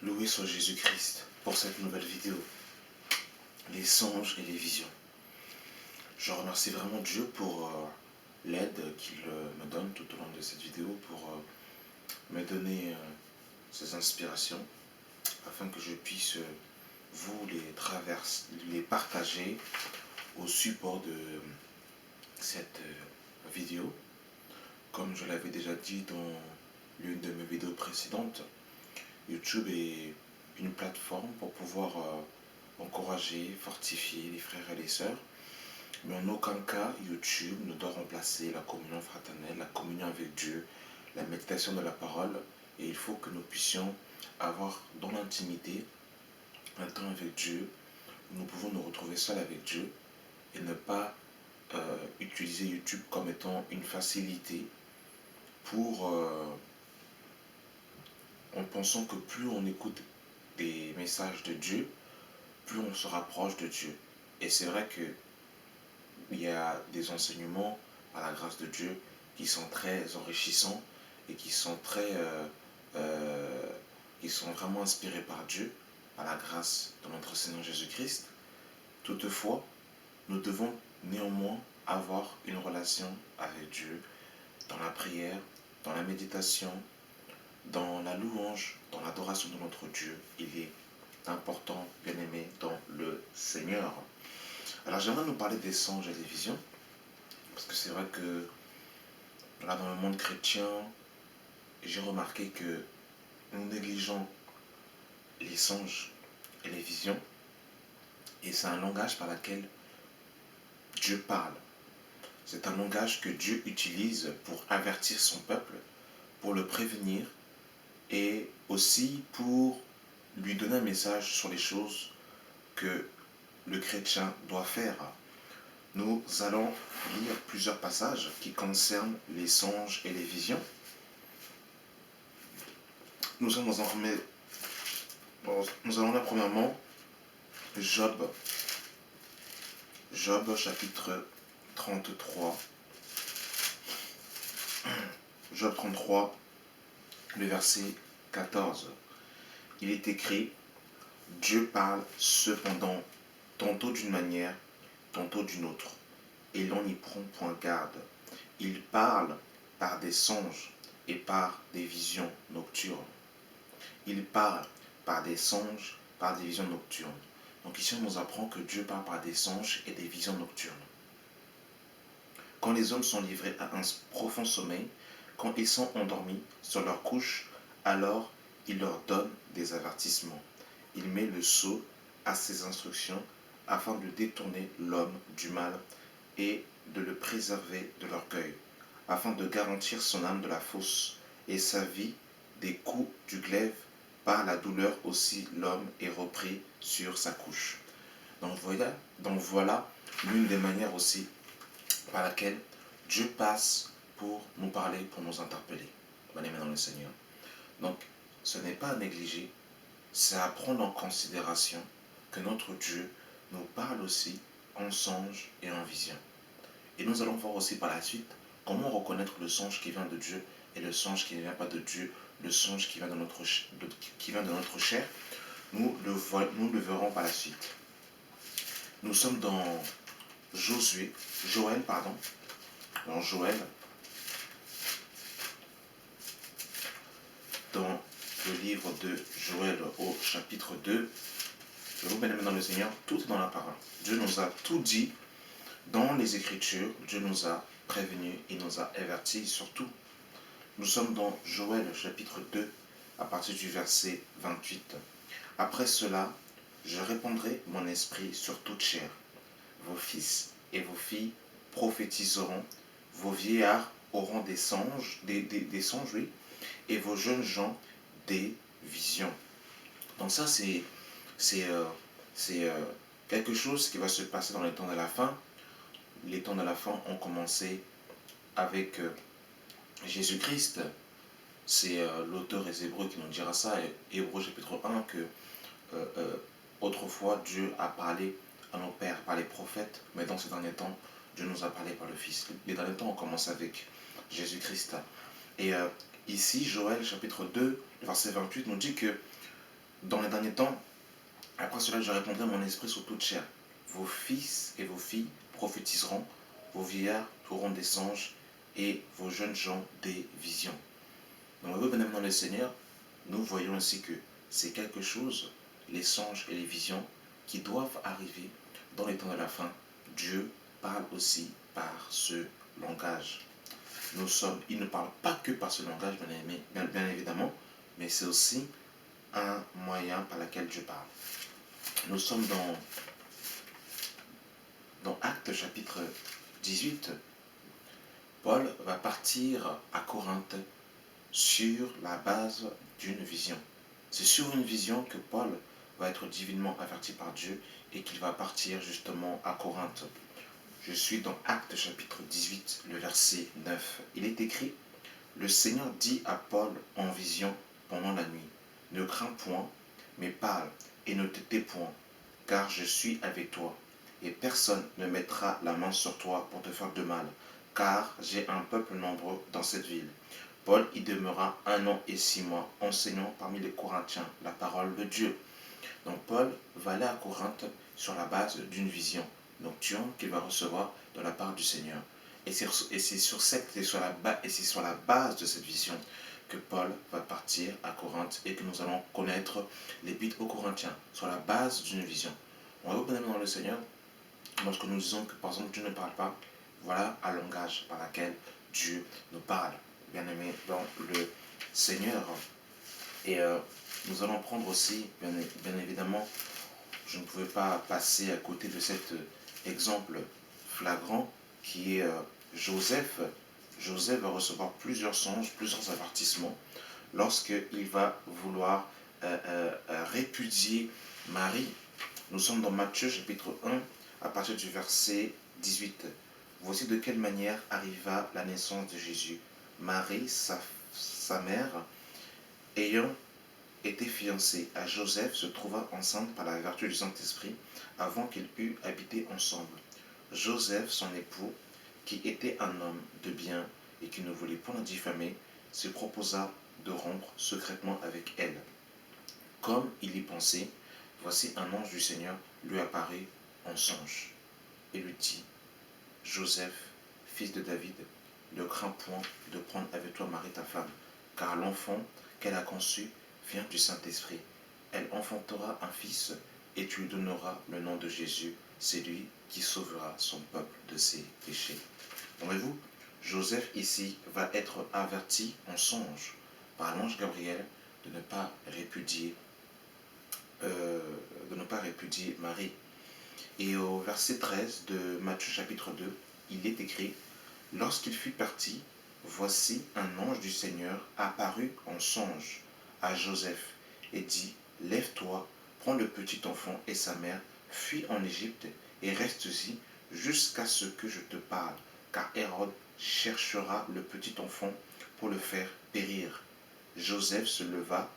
Loué soit Jésus-Christ pour cette nouvelle vidéo, les songes et les visions. Je remercie vraiment Dieu pour l'aide qu'il me donne tout au long de cette vidéo pour me donner ces inspirations afin que je puisse vous les partager au support de cette vidéo. Comme je l'avais déjà dit dans l'une de mes vidéos précédentes, YouTube est une plateforme pour pouvoir encourager, fortifier les frères et les sœurs. Mais en aucun cas, YouTube ne doit remplacer la communion fraternelle, la communion avec Dieu, la méditation de la parole. Et il faut que nous puissions avoir dans l'intimité un temps avec Dieu. Nous pouvons nous retrouver seuls avec Dieu et ne pas utiliser YouTube comme étant une facilité pour en pensant que plus on écoute des messages de Dieu, plus on se rapproche de Dieu. Et c'est vrai qu'il y a des enseignements, par la grâce de Dieu, qui sont très enrichissants et qui sont vraiment inspirés par Dieu, par la grâce de notre Seigneur Jésus-Christ. Toutefois, nous devons néanmoins avoir une relation avec Dieu dans la prière, dans la méditation, dans la louange, dans l'adoration de notre Dieu. Il est important, bien aimé, dans le Seigneur. Alors j'aimerais nous parler des songes et des visions, parce que c'est vrai que là dans le monde chrétien, j'ai remarqué que nous négligeons les songes et les visions, et c'est un langage par lequel Dieu parle. C'est un langage que Dieu utilise pour avertir son peuple, pour le prévenir, et aussi pour lui donner un message sur les choses que le chrétien doit faire. Nous allons lire plusieurs passages qui concernent les songes et les visions. Nous allons là premièrement Job. Job chapitre 33. Job 33, le verset 14. Il est écrit: Dieu parle cependant tantôt d'une manière, tantôt d'une autre, et l'on n'y prend point garde. Il parle par des songes et par des visions nocturnes. Il parle par des songes, par des visions nocturnes. Donc ici on nous apprend que Dieu parle par des songes et des visions nocturnes. Quand les hommes sont livrés à un profond sommeil, quand ils sont endormis sur leur couche, alors il leur donne des avertissements. Il met le sceau à ses instructions afin de détourner l'homme du mal et de le préserver de l'orgueil, afin de garantir son âme de la fosse et sa vie des coups du glaive. Par la douleur aussi l'homme est repris sur sa couche. Donc voilà l'une des manières aussi par laquelle Dieu passe pour nous parler, pour nous interpeller. Bien-aimés dans le Seigneur. Donc ce n'est pas à négliger, c'est à prendre en considération que notre Dieu nous parle aussi en songe et en vision. Et nous allons voir aussi par la suite comment reconnaître le songe qui vient de Dieu et le songe qui ne vient pas de Dieu, le songe qui vient de notre chair. Nous le verrons par la suite. Nous sommes dans Joël, dans Joël, dans le livre de Joël au chapitre 2. Je vous bien-aimés dans le Seigneur, tout est dans la parole. Dieu nous a tout dit dans les Écritures. Dieu nous a prévenus, il nous a avertis surtout. Nous sommes dans Joël chapitre 2 à partir du verset 28. Après cela, je répandrai mon esprit sur toute chair. Vos fils et vos filles prophétiseront, vos vieillards auront des songes, oui, et vos jeunes gens des visions. Donc ça, c'est quelque chose qui va se passer dans les temps de la fin. Les temps de la fin ont commencé avec Jésus-Christ. C'est l'auteur des Hébreux qui nous dira ça, Hébreux chapitre 1, que autrefois Dieu a parlé à nos pères par les prophètes, mais dans ces derniers temps, Dieu nous a parlé par le Fils. Les derniers temps ont commencé avec Jésus-Christ. Et ici, Joël chapitre 2, verset 28 nous dit que Dans les derniers temps, après cela, je répondrai mon esprit sur toute chair. Vos fils et vos filles prophétiseront, vos vieillards auront des songes et vos jeunes gens des visions. Donc, bien aimés dans le Seigneur, nous voyons ainsi que c'est quelque chose, les songes et les visions, qui doivent arriver dans les temps de la fin. Dieu parle aussi par ce langage. Il ne parle pas que par ce langage, bien évidemment, mais c'est aussi un moyen par lequel Dieu parle. Nous sommes dans Actes chapitre 18. Paul va partir à Corinthe sur la base d'une vision. C'est sur une vision que Paul va être divinement averti par Dieu et qu'il va partir justement à Corinthe. Je suis dans Actes chapitre 18, le verset 9. Il est écrit: Le Seigneur dit à Paul en vision pendant la nuit: Ne crains point, mais parle et ne te tais point, car je suis avec toi, et personne ne mettra la main sur toi pour te faire de mal, car j'ai un peuple nombreux dans cette ville. Paul y demeura 1 an et 6 mois, enseignant parmi les Corinthiens la parole de Dieu. Donc Paul va aller à Corinthe sur la base d'une vision nocturne qu'il va recevoir de la part du Seigneur. Et c'est sur la base de cette vision que Paul va partir à Corinthe et que nous allons connaître l'épître aux Corinthiens, sur la base d'une vision. On va bien dans le Seigneur, lorsque nous disons que par exemple Dieu ne parle pas, voilà un langage par lequel Dieu nous parle, bien aimé dans le Seigneur. Et nous allons prendre aussi, bien évidemment, je ne pouvais pas passer à côté de cet exemple flagrant qui est Joseph. Joseph va recevoir plusieurs songes, plusieurs avertissements lorsqu'il va vouloir répudier Marie. Nous sommes dans Matthieu chapitre 1 à partir du verset 18. Voici de quelle manière arriva la naissance de Jésus. Marie, sa mère, ayant était fiancée à Joseph, se trouva enceinte par la vertu du Saint-Esprit avant qu'ils eussent habité ensemble. Joseph, son époux, qui était un homme de bien et qui ne voulait point la diffamer, se proposa de rompre secrètement avec elle. Comme il y pensait, voici un ange du Seigneur lui apparut en songe et lui dit: Joseph, fils de David, ne crains point de prendre avec toi Marie ta femme, car l'enfant qu'elle a conçu vient du Saint-Esprit. Elle enfantera un fils, et tu lui donneras le nom de Jésus. C'est lui qui sauvera son peuple de ses péchés. Voyez-vous, Joseph ici va être averti en songe par l'ange Gabriel de ne pas répudier, Marie. Et au verset 13 de Matthieu chapitre 2, il est écrit: Lorsqu'il fut parti, voici un ange du Seigneur apparut en songe à Joseph et dit: Lève-toi, prends le petit enfant et sa mère, fuis en Égypte et reste-y jusqu'à ce que je te parle, car Hérode cherchera le petit enfant pour le faire périr. Joseph se leva,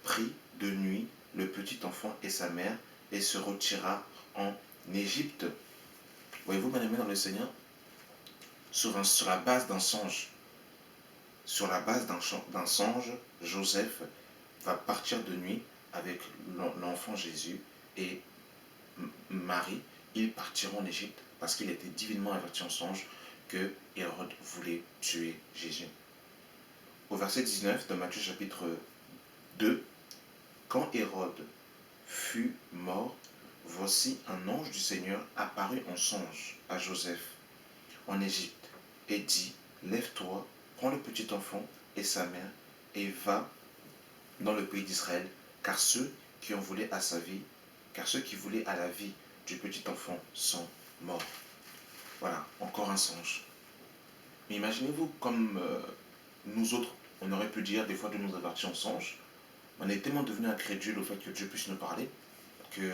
prit de nuit le petit enfant et sa mère et se retira en Égypte. Voyez-vous, bien aimé dans le Seigneur, sur la base d'un songe, Joseph va partir de nuit avec l'enfant Jésus et Marie. Ils partiront en Égypte parce qu'il était divinement averti en songe que Hérode voulait tuer Jésus. Au verset 19 de Matthieu chapitre 2, quand Hérode fut mort, voici un ange du Seigneur apparut en songe à Joseph en Égypte et dit: Lève-toi, prends le petit enfant et sa mère et va dans le pays d'Israël, car ceux qui voulaient à la vie du petit enfant sont morts. Voilà, encore un songe. Mais imaginez-vous comme nous autres, on aurait pu dire des fois de nous avertir en songe. On est tellement devenu incrédule au fait que Dieu puisse nous parler que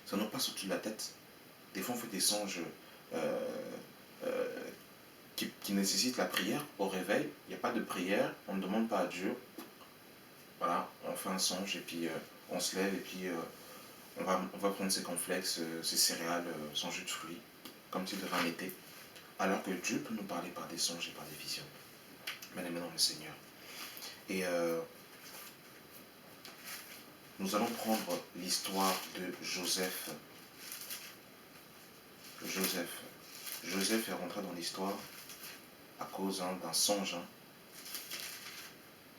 ça nous passe au-dessus de la tête. Des fois on fait des songes qui nécessitent la prière au réveil. Il n'y a pas de prière, on ne demande pas à Dieu. Voilà, on fait un songe et puis on se lève et puis on va prendre ses cornflakes, ses céréales, son jus de fruits, comme s'il devait en été. Alors que Dieu peut nous parler par des songes et par des visions. Bien aimé dans le Seigneur. Et Nous allons prendre l'histoire de Joseph. Joseph est rentré dans l'histoire à cause d'un songe.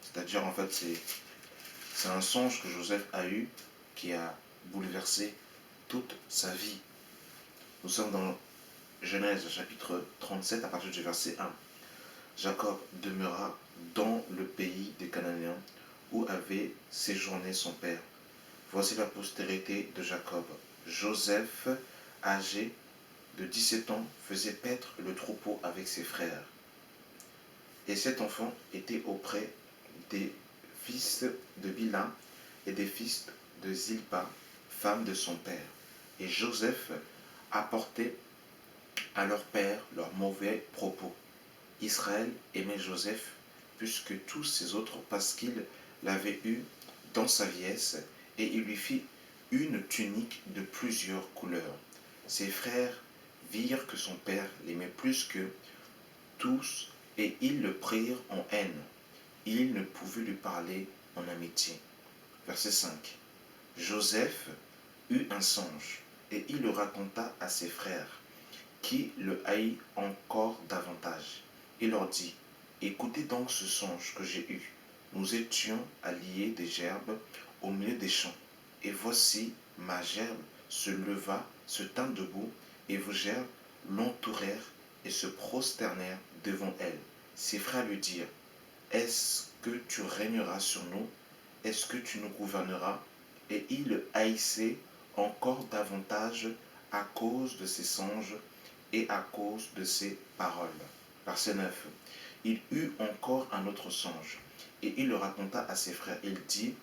C'est-à-dire, en fait, c'est un songe que Joseph a eu qui a bouleversé toute sa vie. Nous sommes dans Genèse chapitre 37 à partir du verset 1. Jacob demeura dans le pays des Cananéens où avait séjourné son père. Voici la postérité de Jacob. Joseph, âgé de 17 ans, faisait paître le troupeau avec ses frères. Et cet enfant était auprès des fils de Bilha et des fils de Zilpa, femme de son père. Et Joseph apportait à leur père leurs mauvais propos. Israël aimait Joseph plus que tous ses autres parce qu'il l'avait eu dans sa vieillesse et il lui fit une tunique de plusieurs couleurs. Ses frères virent que son père l'aimait plus que tous et ils le prirent en haine. Ils ne pouvaient lui parler en amitié. Verset 5. Joseph eut un songe et il le raconta à ses frères qui le haït encore davantage. Il leur dit, écoutez donc ce songe que j'ai eu. Nous étions alliés des gerbes au milieu des champs. Et voici, ma gerbe se leva, se tint debout, et vos gerbes l'entourèrent et se prosternèrent devant elle. Ses frères lui dirent, est-ce que tu régneras sur nous? Est-ce que tu nous gouverneras? Et il le haïssait encore davantage à cause de ses songes et à cause de ses paroles. Verset 9. Il eut encore un autre songe, et il le raconta à ses frères. Il dit,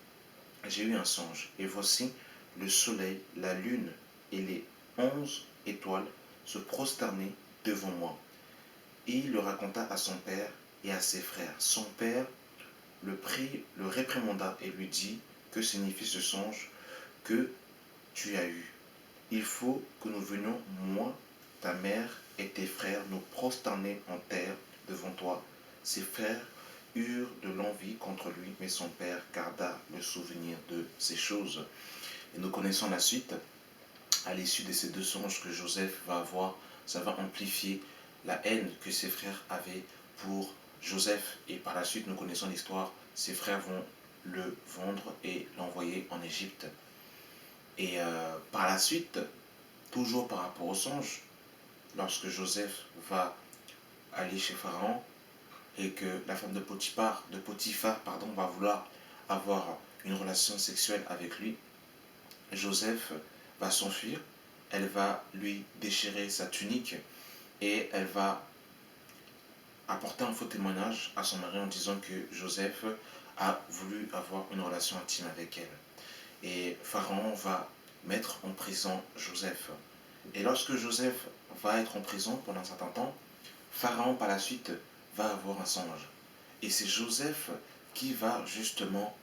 j'ai eu un songe, et voici le soleil, la lune et les 11 étoiles se prosternaient devant moi. Et il le raconta à son père et à ses frères. Son père le réprimanda et lui dit, que signifie ce songe que tu as eu? Il faut que nous venions, moi, ta mère et tes frères, nous prosterner en terre devant toi. Ses frères eurent de l'envie contre lui, mais son père garda le souvenir de ces choses. Et nous connaissons la suite. À l'issue de ces deux songes que Joseph va avoir, ça va amplifier la haine que ses frères avaient pour Joseph. Et par la suite, nous connaissons l'histoire. Ses frères vont le vendre et l'envoyer en Égypte. Et par la suite, toujours par rapport au songe, lorsque Joseph va aller chez Pharaon et que la femme de Potiphar, va vouloir avoir une relation sexuelle avec lui, Joseph va s'enfuir, elle va lui déchirer sa tunique et elle va apporter un faux témoignage à son mari en disant que Joseph a voulu avoir une relation intime avec elle. Et Pharaon va mettre en prison Joseph. Et lorsque Joseph va être en prison pendant un certain temps, Pharaon par la suite va avoir un songe. Et c'est Joseph qui va justement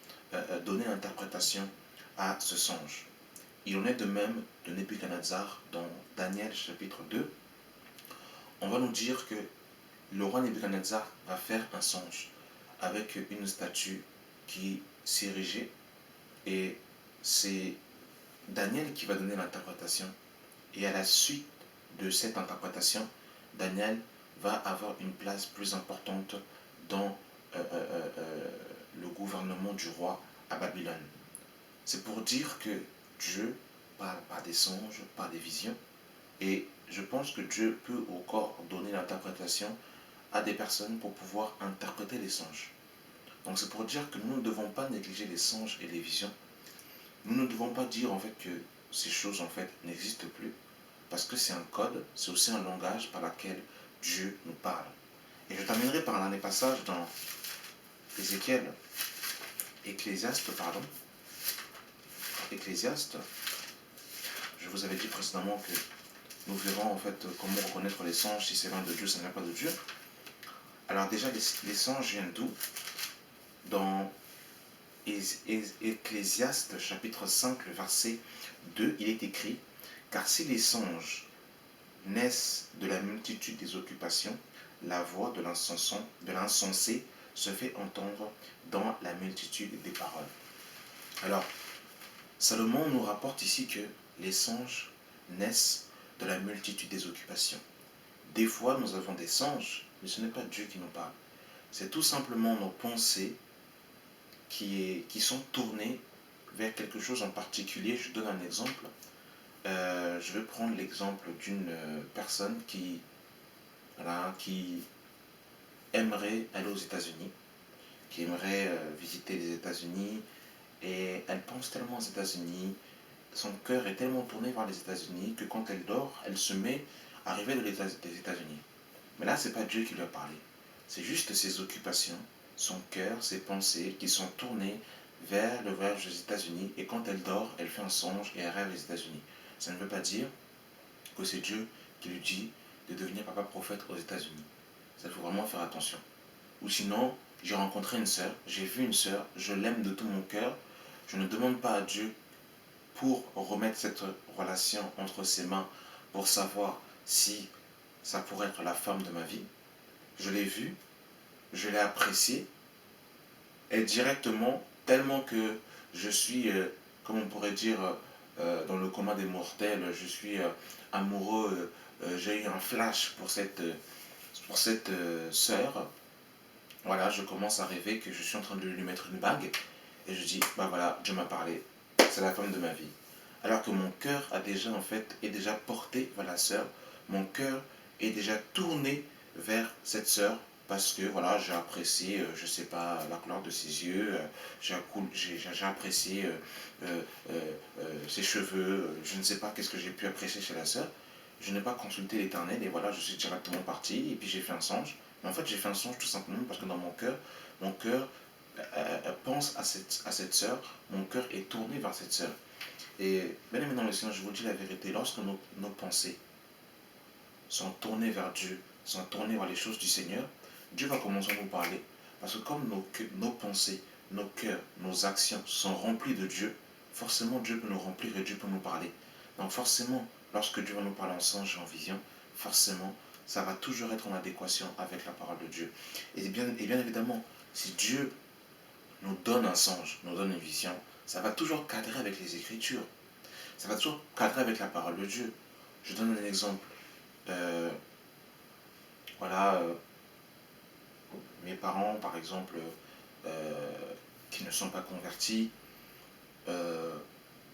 donner l'interprétation à ce songe. Il en est de même de Nebuchadnezzar dans Daniel chapitre 2. On va nous dire que le roi Nebuchadnezzar va faire un songe avec une statue qui s'érigeait et c'est Daniel qui va donner l'interprétation. Et à la suite de cette interprétation, Daniel va avoir une place plus importante dans le gouvernement du roi à Babylone. C'est pour dire que Dieu parle par des songes, par des visions, et je pense que Dieu peut encore donner l'interprétation à des personnes pour pouvoir interpréter les songes. Donc c'est pour dire que nous ne devons pas négliger les songes et les visions. Nous ne devons pas dire en fait que ces choses en fait n'existent plus, parce que c'est un code, c'est aussi un langage par lequel Dieu nous parle. Et je terminerai par un des passages dans Ecclésiaste. Je vous avais dit précédemment que nous verrons en fait comment reconnaître les songes, si c'est l'un de Dieu, ça n'est pas de Dieu. Alors déjà, les songes viennent d'où? Dans Ecclésiaste chapitre 5, le verset 2, il est écrit, car si les songes naissent de la multitude des occupations, la voix de l'insensé se fait entendre dans la multitude des paroles. Alors, Salomon nous rapporte ici que les songes naissent de la multitude des occupations. Des fois, nous avons des songes, mais ce n'est pas Dieu qui nous parle. C'est tout simplement nos pensées qui sont tournées vers quelque chose en particulier. Je donne un exemple. Je vais prendre l'exemple d'une personne qui aimerait aller aux États-Unis, qui aimerait visiter les États-Unis, et elle pense tellement aux États-Unis, son cœur est tellement tourné vers les États-Unis que quand elle dort, elle se met à rêver des États-Unis. Mais là, ce n'est pas Dieu qui lui a parlé. C'est juste ses occupations, son cœur, ses pensées qui sont tournées vers le voyage aux États-Unis. Et quand elle dort, elle fait un songe et elle rêve les États-Unis. Ça ne veut pas dire que c'est Dieu qui lui dit de devenir papa prophète aux États-Unis. Ça, il faut vraiment faire attention. Ou sinon, j'ai rencontré une sœur, j'ai vu une sœur, je l'aime de tout mon cœur. Je ne demande pas à Dieu pour remettre cette relation entre ses mains, pour savoir si ça pourrait être la femme de ma vie. Je l'ai vue, je l'ai appréciée, et directement, tellement que je suis, comme on pourrait dire, dans le commun des mortels, je suis amoureux, j'ai eu un flash pour cette sœur. Voilà, je commence à rêver que je suis en train de lui mettre une bague, et je dis, bah voilà, Dieu m'a parlé, c'est la femme de ma vie. Alors que mon cœur a déjà, en fait, est déjà porté vers la sœur, mon cœur est déjà tourné vers cette sœur, parce que voilà, j'ai apprécié, je sais pas, la couleur de ses yeux, j'ai apprécié ses cheveux, je ne sais pas qu'est-ce que j'ai pu apprécier chez la sœur. Je n'ai pas consulté l'Éternel et voilà, je suis directement parti et puis j'ai fait un songe. Mais en fait, j'ai fait un songe tout simplement parce que dans mon cœur pense à cette sœur, mon cœur est tourné vers cette sœur. Et bien aimé dans le Seigneur, je vous dis la vérité, lorsque nos pensées sont tournées vers Dieu, sont tournées vers les choses du Seigneur, Dieu va commencer à nous parler. Parce que comme nos pensées, nos cœurs, nos actions sont remplis de Dieu, forcément Dieu peut nous remplir et Dieu peut nous parler. Donc forcément, lorsque Dieu va nous parler en songe et en vision, forcément, ça va toujours être en adéquation avec la parole de Dieu. Et bien évidemment, si Dieu nous donne un songe, nous donne une vision, ça va toujours cadrer avec les Écritures. Ça va toujours cadrer avec la parole de Dieu. Je donne un exemple. Euh, voilà, mes parents, par exemple, euh, qui ne sont pas convertis, euh,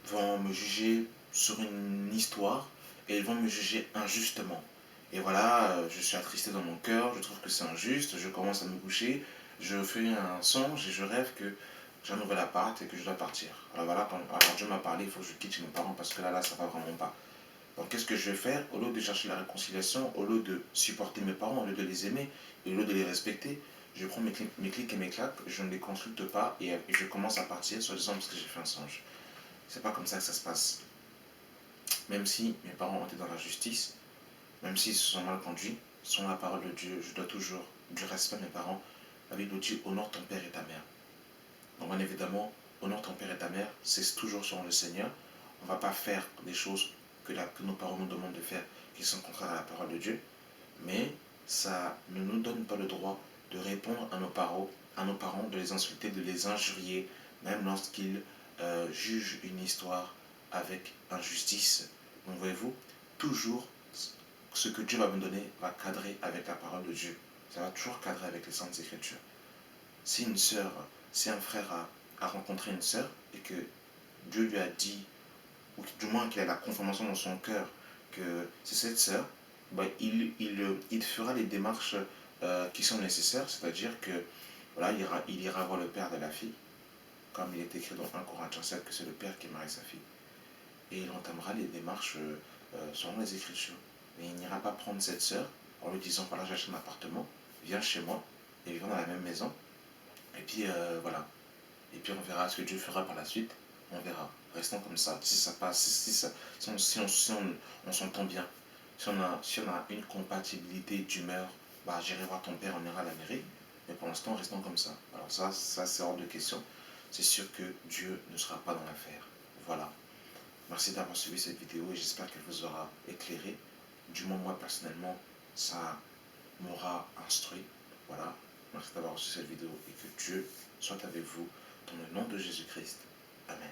vont me juger sur une histoire et ils vont me juger injustement. Et voilà, je suis attristé dans mon cœur, je trouve que c'est injuste, je commence à me coucher, je fais un songe et je rêve que j'ai un nouvel appart et que je dois partir. Alors voilà, alors Dieu m'a parlé, il faut que je quitte chez mes parents parce que là, ça va vraiment pas. Donc qu'est-ce que je vais faire? Au lieu de chercher la réconciliation, au lieu de supporter mes parents, au lieu de les aimer, et au lieu de les respecter, je prends mes clics et mes claques, je ne les consulte pas et je commence à partir, soi-disant parce que j'ai fait un songe. C'est pas comme ça que ça se passe. Même si mes parents ont été dans la justice, même s'ils se sont mal conduits, selon la parole de Dieu, je dois toujours du respect à mes parents. La Bible dit honore ton père et ta mère. Donc bien évidemment, honore ton père et ta mère, c'est toujours selon le Seigneur. On ne va pas faire des choses que nos parents nous demandent de faire qui sont contraires à la parole de Dieu. Mais ça ne nous donne pas le droit de répondre à nos parents, de les insulter, de les injurier, même lorsqu'ils jugent une histoire avec injustice. Donc voyez-vous, toujours ce que Dieu va me donner va cadrer avec la parole de Dieu. Ça va toujours cadrer avec les Saintes Écritures. Si une sœur, si un frère a rencontré une sœur et que Dieu lui a dit, ou du moins qu'il a la confirmation dans son cœur que c'est cette sœur, ben, il fera les démarches qui sont nécessaires, c'est-à-dire que voilà, il ira voir le père de la fille, comme il est écrit dans 1 Corinthiens 7 que c'est le père qui marie sa fille, et il entamera les démarches selon les Écritures. Mais il n'ira pas prendre cette sœur en lui disant voilà, j'achète un appartement, viens chez moi, et vivons dans la même maison, et puis voilà. Et puis on verra ce que Dieu fera par la suite. On verra. Restons comme ça. Si ça passe, on s'entend bien, si on a une compatibilité d'humeur, bah, j'irai voir ton père, on ira à la mairie. Mais pour l'instant, restons comme ça. Alors ça c'est hors de question. C'est sûr que Dieu ne sera pas dans l'affaire. Voilà. Merci d'avoir suivi cette vidéo et j'espère qu'elle vous aura éclairé. Du moins, moi, personnellement, ça m'aura instruit. Voilà. Merci d'avoir reçu cette vidéo et que Dieu soit avec vous dans le nom de Jésus-Christ. Amen.